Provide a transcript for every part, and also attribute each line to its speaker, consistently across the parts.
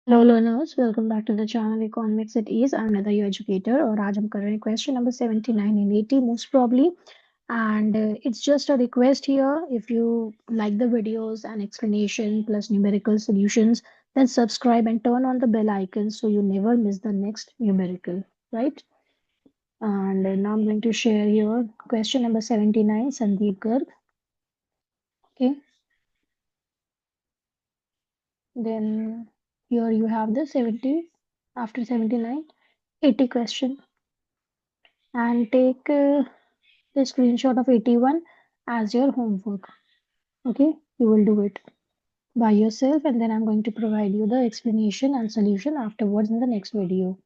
Speaker 1: Hello learners, welcome back to the channel economics at ease. I am another your educator और आज हम कर रहे हैं question number 79 in 80 most probably. And it's just a request here, if you like the videos and explanation plus numerical solutions, then subscribe and turn on the bell icon so you never miss the next numerical, right? And now I'm going to share here question number 79, Sandeep Garg. Okay, then here you have the 70 after 79, 80 question. And take the screenshot of 81 as your homework. Okay, you will do it by yourself, and then I'm going to provide you the explanation and solution afterwards in the next video.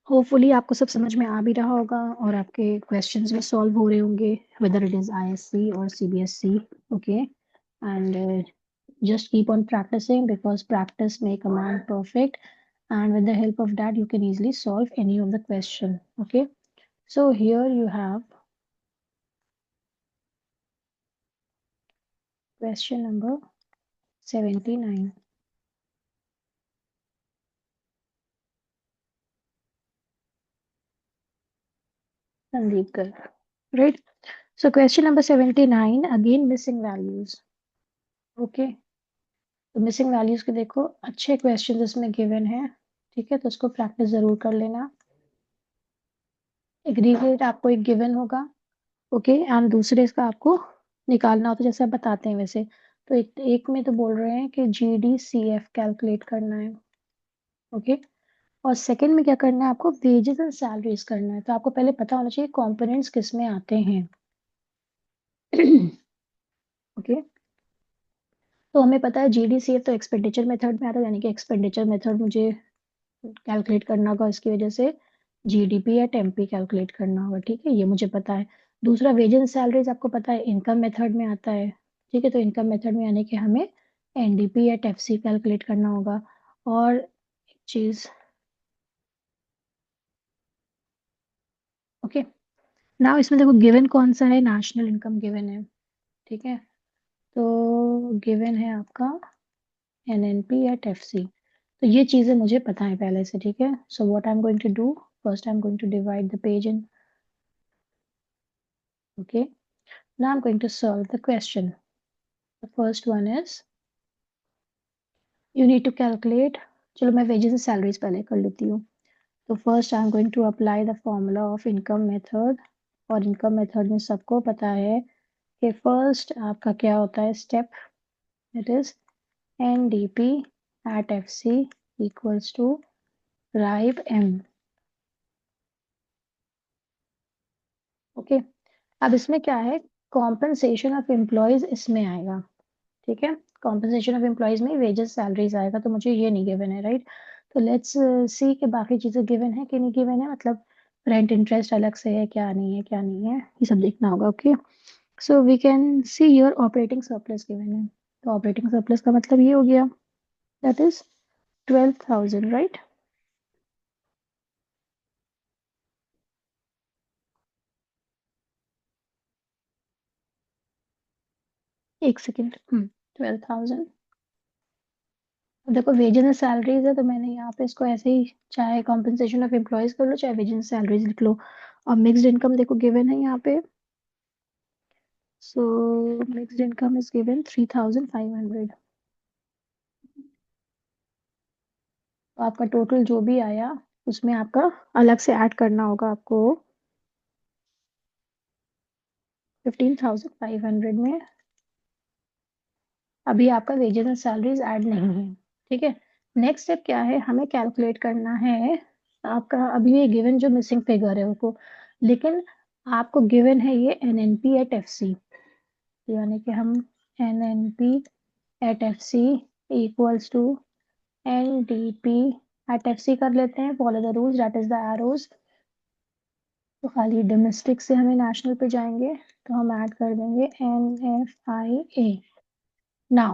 Speaker 1: Hopefully आपको सब समझ में आ भी रहा होगा और आपके questions भी सॉल्व हो रहे होंगे, whether it is ISC or CBSC. Okay, and just keep on practicing because practice make a man perfect, and with the help of that you can easily solve any of the question. Okay, so here you have question number 79. Sandeep Garg. Right? So question number 79, again missing values. Okay. तो missing values के देखो अच्छे question इसमें given है, ठीक है, तो उसको प्रैक्टिस जरूर कर लेना। एग्रीगेट आपको एक गिवन होगा, ओके, एंड दूसरे इसका आपको निकालना होता है जैसे आप बताते हैं वैसे। तो एक में तो बोल रहे हैं कि GDCF कैलकुलेट करना है, ओके, और सेकंड में क्या करना है आपको, वेजेस एंड सैलरीज करना है। तो आपको पहले पता होना चाहिए कंपोनेंट्स किस में आते हैं। ओके, तो हमें पता है GDCF तो एक्सपेंडिचर मेथड में आता है, यानी कि एक्सपेंडिचर मेथड मुझे कैलकुलेट करना होगा, इसकी वजह से GDP या टेम्पी कैलकुलेट करना होगा, ठीक है, ये मुझे पता है। दूसरा वेज एंड सैलरीज आपको पता है इनकम मेथड में आता है, ठीक है, तो इनकम मेथड में यानी कि हमें NDP या टेफसी कैलकुलेट करना होगा। और एक चीज, ओके, नाउ इसमें देखो गिवन कौन सा है, नेशनल इनकम गिवन है, ठीक है, तो गिवन है आपका NNP या टेफसी। तो ये चीजें मुझे पता है पहले से, ठीक है। So what I am going to do, first I am going to divide the page in, okay, now I'm going to solve the question. The first one is you need to calculate, चलो मैं wages and salaries पहले कर लेती हूँ। तो first I'm going to apply the formula of income method, और income method में सबको पता है कि first आपका क्या होता है step, it is NDP at FC equals to RIBE M. Okay, अब इसमें क्या है, कॉम्पनसेशन ऑफ एम्प्लॉयज इसमें आएगा, ठीक है, कॉम्पनसेशन ऑफ एम्प्लॉयज में वेजेस सैलरीज आएगा, तो मुझे ये नहीं गिवन है, राइट। तो लेट्स सी कि बाकी चीजें गिवन है कि नहीं गिवन है, मतलब रेंट इंटरेस्ट अलग से है क्या, नहीं है क्या नहीं है, ये सब देखना होगा। Okay, so we can see your operating surplus given है, तो ऑपरेटिंग सरप्लस का मतलब ये हो गया, दैट इज 12,000, राइट। एक सेकेंड, 12,000, देखो वेजेस एंड सैलरीज है, तो मैंने यहाँ पे इसको ऐसे ही, चाहे कॉम्पनसेशन ऑफ एम्प्लॉयज कर लो चाहे वेजेस एंड सैलरीज लिख लो। और मिक्स्ड इनकम देखो गिवन है यहाँ पे, so mixed income is given 3,500। तो आपका टोटल जो भी आया उसमें आपका अलग से ऐड करना होगा आपको 15,500 में। अभी आपका वेजेस एंड सैलरीज ऐड नहीं है, ठीक है। नेक्स्ट स्टेप क्या है, हमें कैलकुलेट करना है आपका, अभी ये गिवन जो मिसिंग फिगर है उसको, लेकिन आपको गिवन है ये NNP एट FC, यानी कि हम NNP at FC equals to NDP at FC कर लेते हैं, follow the rules, that is the arrows. तो खाली डोमेस्टिक से हमें नेशनल पे जाएंगे, तो हम ऐड कर देंगे NFIA। Now,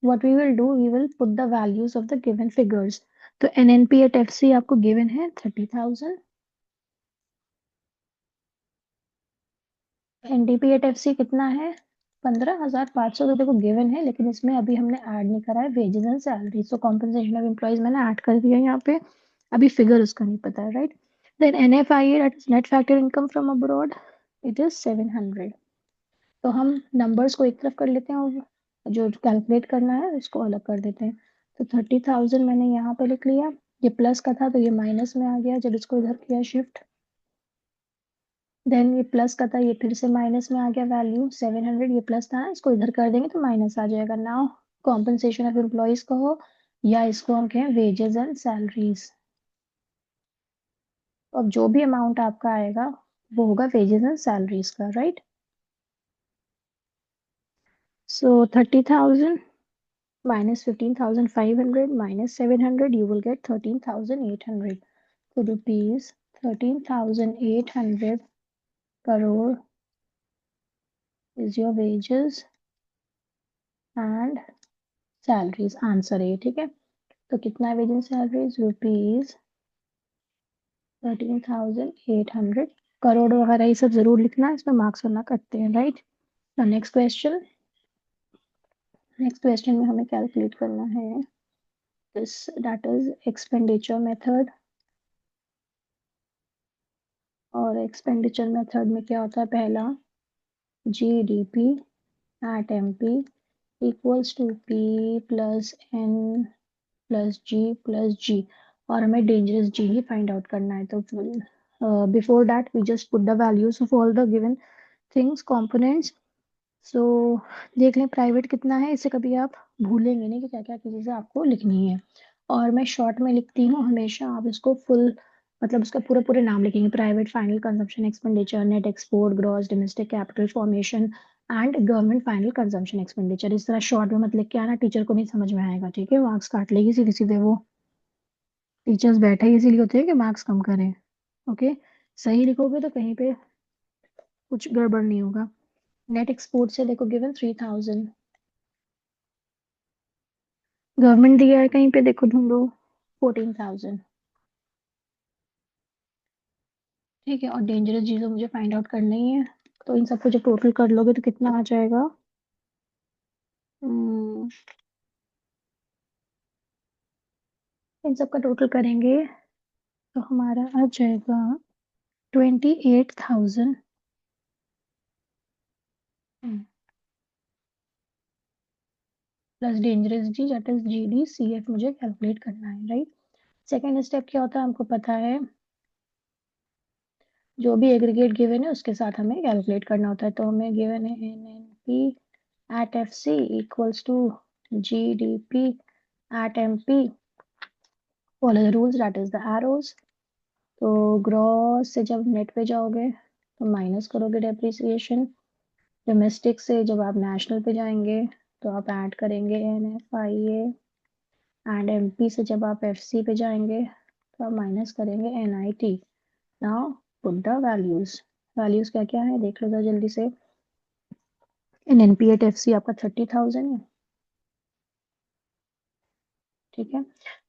Speaker 1: what we will do, we will put the values of the given figures. तो NNP at FC आपको given है 30,000, NDPAT FC कितना है? 15,500 तो देखो गिवन है, लेकिन इसमें अभी हमने ऐड नहीं करा है wages and salary. So compensation of employees मैंने ऐड कर दिया यहाँ पे, अभी फिगर उसका नहीं पता है, right. Then NFIA, that is net factor income from abroad, it is 700। तो हम नंबर्स को एक तरफ कर लेते हैं और जो कैलकुलेट करना है उसको अलग कर देते हैं। तो 30,000 मैंने यहाँ पे लिख लिया, ये प्लस का था तो ये माइनस में आ गया जब इसको इधर किया शिफ्ट। देन ये प्लस का था, ये फिर से माइनस में आ गया वैल्यू 700, ये प्लस था ना, इसको इधर कर देंगे तो माइनस आ जाएगा। नाउ कॉम्पनसेशन ऑफ एम्प्लॉयज कहो या इसको हम कहें वेजेस एंड सैलरीज। अब जो भी अमाउंट आपका आएगा वो होगा वेजेस एंड सैलरीज का, right. So 30,000 minus 15,500 minus 700, you will get 13,800. So rupees 13,800 crore is your wages and salaries. Answer है, ठीक है। तो कितना है veg and salaries? Rupees 13,800। Crore वगैरह ये सब जरूर लिखना, इसमें मार्क्स वरना कटते हैं, राइट। तो नेक्स्ट क्वेश्चन में हमें कैलकुलेट करना है this, that is expenditure method. और एक्सपेंडिचर मेथड में क्या होता है? पहला, GDP at MP equals to P plus N plus G plus G, और हमें डेंजरस G ही फाइंड आउट करना है। तो before that we just put the values of all the given things, components. So देख लें प्राइवेट कितना है, इसे कभी आप भूलेंगे नहीं कि क्या क्या चीज़ें आपको लिखनी है। और मैं शॉर्ट में लिखती हूँ हमेशा, आप इसको फुल मतलब उसका पूरा पूरे नाम लिखेंगे, private final consumption expenditure, net export, gross domestic capital formation and government final consumption expenditure. इस तरह शॉर्ट में मत लिख के आना, टीचर को नहीं समझ में आएगा, ठीक है, मार्क्स काट लेगी सीधे सीधे वो। टीचर्स बैठे ही इसीलिए होते हैं कि मार्क्स कम करें। ओके, सही लिखोगे तो कहीं पे कुछ गड़बड़ नहीं होगा। नेट एक्सपोर्ट से देखो गिवन 3,000, गवर्नमेंट दिया है कहीं पे, देखो ढूंढो 14,000, ठीक है। और डेंजरस चीजें मुझे फाइंड आउट करनी ही है, तो इन सबको जब टोटल कर लोगे तो कितना आ जाएगा? हम्म, इन सबका टोटल करेंगे तो हमारा आ जाएगा 28,000 प्लस डेंजरस जी, दैट इज GDCF मुझे कैलकुलेट करना है, राइट। सेकेंड स्टेप क्या होता है हमको पता है, जो भी एग्रीगेट गिवन है उसके साथ हमें कैलकुलेट करना होता है। तो हमें गिवन है NNP at FC equals to GDP at MP, follow the rules, that is the arrows। तो ग्रॉस से जब नेट पे जाओगे तो माइनस करोगे डेप्रिसिएशन, डोमेस्टिक से जब आप नेशनल पे जाएंगे तो आप ऐड करेंगे NFIA, एंड MP से जब आप FC पे जाएंगे तो आप माइनस करेंगे NIT। Now put the values, values क्या क्या है देख लो जरा जल्दी से। NNP at FC आपका 30,000 है, ठीक है।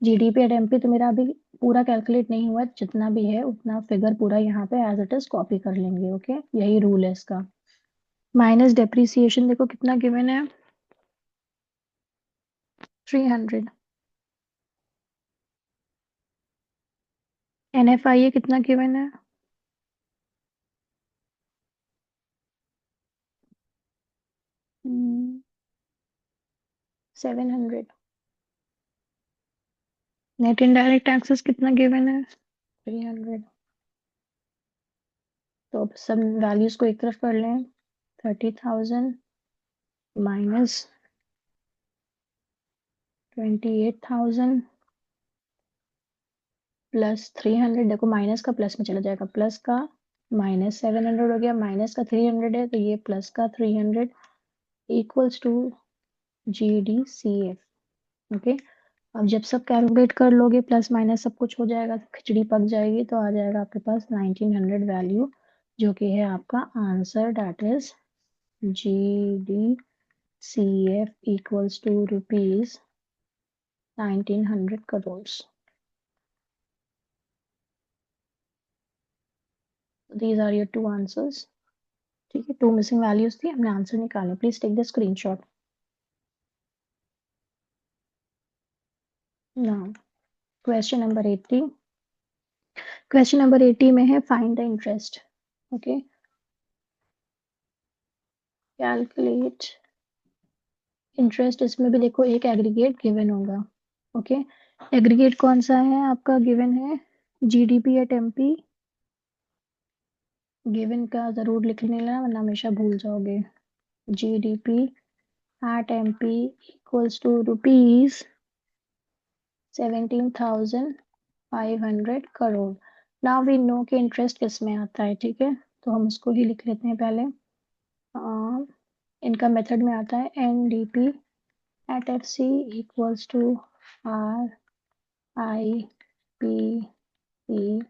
Speaker 1: GDP at MP तो मेरा अभी पूरा कैलकुलेट नहीं हुआ, जितना भी है उतना फिगर पूरा यहाँ पे एज इट इज कॉपी कर लेंगे, ओके, यही रूल है इसका। माइनस डेप्रिसिएशन देखो कितना गिवन है, 300। NFIA कितना गिवन है? 700। नेट इनडायरेक्ट टैक्सेस कितना गिवन है? 300। तो अब सब वैल्यूज को एक तरफ कर लें, 30,000 माइनस 28,000 प्लस 300, देखो माइनस का प्लस में चला जाएगा, प्लस का माइनस 700 हो गया, माइनस का 300 है तो ये प्लस का 300 इक्वल्स टू GDCF। ओके, अब जब सब कैलकुलेट कर लोगे प्लस माइनस सब कुछ हो जाएगा, खिचड़ी पक जाएगी, तो आ जाएगा आपके पास 1900 वैल्यू, जो कि है आपका answer, that is GDCF equals to rupees 1900 crore. These are your two answers, ठीक है, 2 मिसिंग वैल्यूज़ थी, हमने आंसर निकाले। Please take the screenshot. Now question number 80। Question number 80 में है find the interest. Okay, calculate interest. इसमें भी देखो एक एग्रीगेट गिवन होगा। ओके, एग्रीगेट कौन सा है आपका? गिवन है जीडीपी एट एमपी। गिवन का जरूर लिख लेना वरना हमेशा भूल जाओगे। GDP at MP equals to rupees 17,500 crore. Now we know कि इंटरेस्ट किस में आता है। ठीक है, तो हम उसको ही लिख लेते हैं पहले। इनका मेथड में आता है NDP at F C equals to R I P E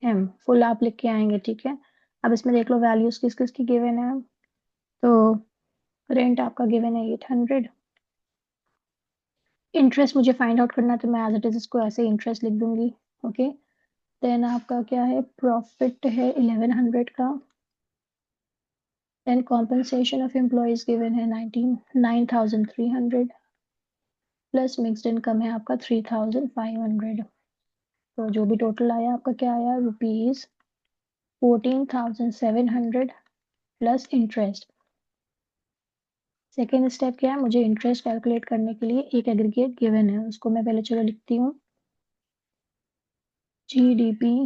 Speaker 1: M. Full आप लिख के आएंगे। ठीक है, अब इसमें देख लो वैल्यूज किस किस की गिवन है। तो रेंट आपका गिवन है 800। इंटरेस्ट मुझे फाइंड आउट करना है तो मैं एज इट इज इसको ऐसे इंटरेस्ट लिख दूंगी। ओके, देन आपका क्या है? प्रॉफिट है 1100 का। Then compensation of employees given है 9,300 प्लस मिक्स्ड इनकम है आपका 3,500। तो जो भी टोटल आया आपका क्या आया? Rupees 14,700 plus interest. Second step क्या है? मुझे इंटरेस्ट कैलकुलेट करने के लिए एक एग्रीगेट गिवन है, उसको मैं पहले चलो लिखती हूँ। जीडीपी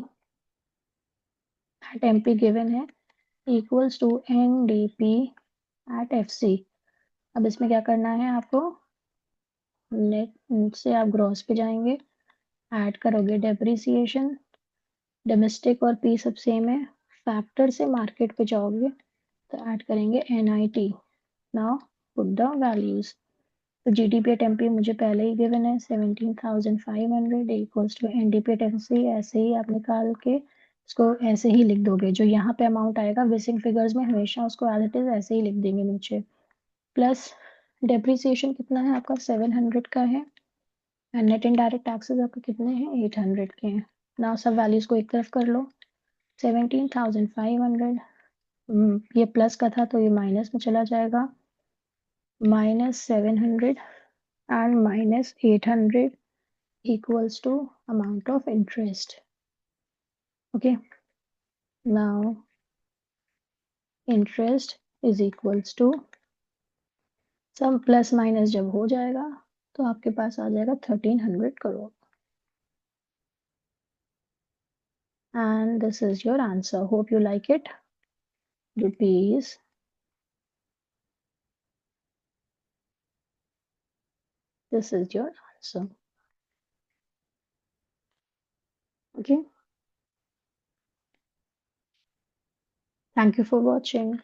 Speaker 1: एट एमपी गिवन है equals to NDP at FC. अब इसमें क्या करना है आपको? नेट से आप ग्रॉस पे जाएंगे, ऐड करोगे डेप्रिसिएशन। डोमेस्टिक और पी सब सेम है। फैक्टर से मार्केट पे जाओगे तो ऐड करेंगे NIT. Now put the values. तो जीडीपी एट एमपी मुझे पहले ही गिवन है 17,500 equals to NDP at MC. ऐसे ही आप निकाल के इसको ऐसे ही लिख दोगे। जो यहाँ पे अमाउंट आएगा विसिंग फिगर्स में हमेशा उसको एज इट इज ऐसे ही लिख देंगे नीचे। प्लस डेप्रिसिएशन कितना है आपका? 700 का है। एंड नेट इनडायरेक्ट टैक्सेस आपके कितने हैं? 800 के हैं। नाउ सब वैल्यूज को एक तरफ कर लो। 17,500 ये प्लस का था तो ये माइनस में चला जाएगा। -700 and -800 equals to amount of interest. Okay, now interest is equals to सब प्लस माइनस जब हो जाएगा तो आपके पास आ जाएगा 1300 crore. And this is your answer. Hope you like it. Rupees this is your answer. Okay, thank you for watching.